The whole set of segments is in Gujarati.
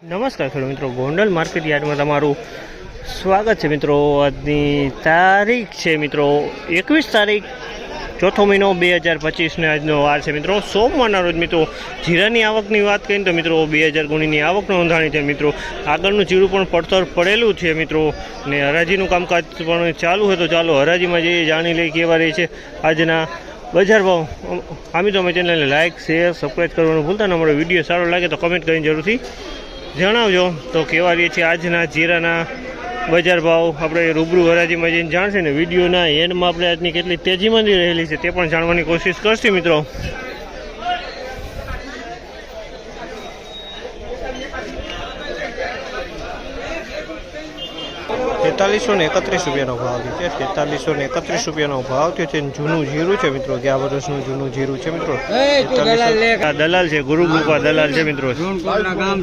નમસ્કાર ખેડૂત મિત્રો, ગોંડલ માર્કેટ યાર્ડમાં તમારું સ્વાગત છે મિત્રો। આજની તારીખ છે મિત્રો 21 તારીખ ચોથો મહિનો 2025 આજનો વાર છે મિત્રો, સોમવારના રોજ મિત્રો જીરાની આવકની વાત કરીએ તો મિત્રો 2000 ગુણીની આવક નોંધાણી છે મિત્રો। આગળનું જીરું પણ પડતર પડેલું છે મિત્રો ને હરાજીનું કામકાજ પણ ચાલુ હોય તો ચાલો હરાજીમાં જઈએ, જાણી લઈએ કેવા રહે છે આજના બજાર ભાવ। આ મિત્રો અમે ચેનલને લાઇક શેર સબસ્ક્રાઈબ કરવાનું ભૂલતા ને અમારો વિડીયો સારો લાગે તો કમેન્ટ કરીને જરૂરથી જણાવજો તો કેવા રહે છે આજના જીરાના બજાર ભાવ। આપણે રૂબરૂ હરાજીમાં જઈને જાણશે ને વિડીયોના એન્ડમાં આપણે આજની કેટલી તેજીમાં રહેલી છે તે પણ જાણવાની કોશિશ કરશે મિત્રો। 4331 રૂપિયાનો ભાવ છે। 4331 રૂપિયાનો ભાવ થયો છે। જૂનું જીરું છે મિત્રો, ગયા વર્ષનું જૂનું જીરું છે મિત્રો। દલાલ છે, ગુરુ કૃપા દલાલ છે મિત્રો, ગામ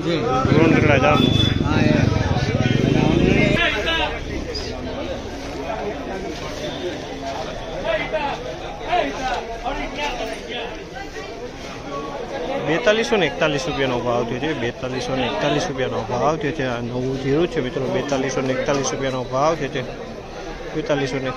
₹4241 રૂપિયાનો ભાવ થયો છે। 4241 રૂપિયાનો ભાવ થયો છે। આ નવું જીરું છે મિત્રો, 4241 રૂપિયાનો ભાવ થયો છે। 4200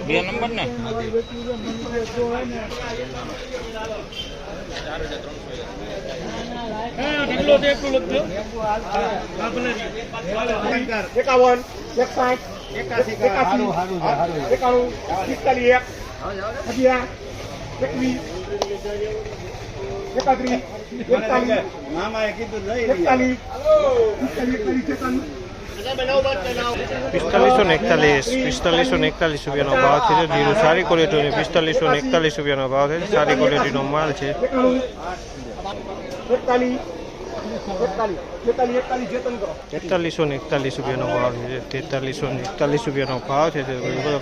બે નંબર ને ₹4541 રૂપિયાનો ભાવ છે। જીરું સારી ક્વોલિટીનો 4541 રૂપિયાનો ભાવ છે, સારી ક્વોલિટીનો માલ છે। 4341 રૂપિયાનો ભાવ છે। 4341 રૂપિયાનો ભાવ છે।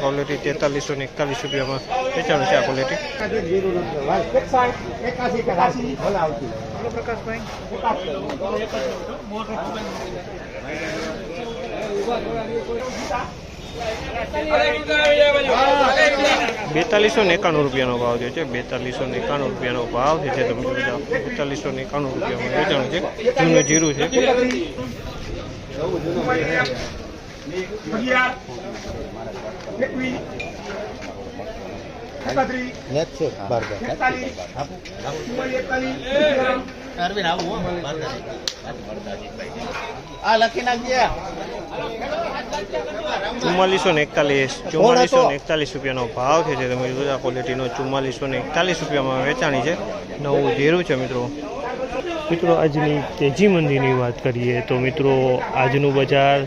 ક્વોલિટી 4341 રૂપિયામાં વેચાણ છે આ ક્વોલિટી। ₹4291 રૂપિયાનો ભાવ છે। 4291 રૂપિયાનો ભાવ છે। તમે 4291 રૂપિયામાં વેચાણ છે, જૂનું જીરું છે। ₹4441 રૂપિયાનો ભાવ છે। તમે આ ક્વોલિટીનો 4441 રૂપિયામાં વેચાણી છે, નવું જીરું છે મિત્રો। આજની તેજી મંદીની વાત કરીએ તો મિત્રો આજનું બજાર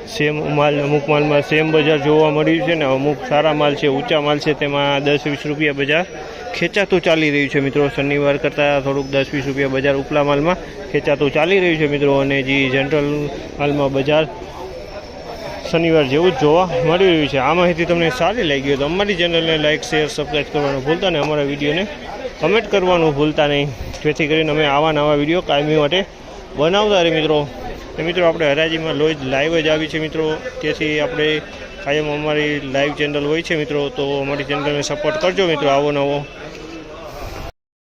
સેમ માલ, અમુક માલમાં સેમ બજાર જોવા મળ્યું છે ને અમુક સારા માલ છે, ઊંચા માલ છે તેમાં 10-20 રૂપિયા બજાર ખેંચાતું ચાલી રહ્યું છે મિત્રો। શનિવાર કરતાં થોડુંક 10-20 રૂપિયા બજાર ઉપલા માલમાં ખેંચાતું ચાલી રહ્યું છે મિત્રો। અને જે જનરલ માલમાં બજાર શનિવાર જેવું જ જોવા મળી રહ્યું છે। આ માહિતી તમને સારી લાગી હોય તો અમારી ચેનલને લાઇક શેર સબસ્ક્રાઈબ કરવાનું ભૂલતા નહીં, અમારા વિડીયોને કમેન્ટ કરવાનું ભૂલતા નહીં, જેથી કરીને અમે આવા નવા વિડીયો કાયમી માટે બનાવતા રહે મિત્રો। મિત્રો આપણે હરાજીમાં લોજ લાઈવ જ આવી છે મિત્રો, તેથી આપણે કાયમ અમારી લાઈવ ચેનલ હોય છે મિત્રો, તો અમારી ચેનલને સપોર્ટ કરજો મિત્રો। આવો નવો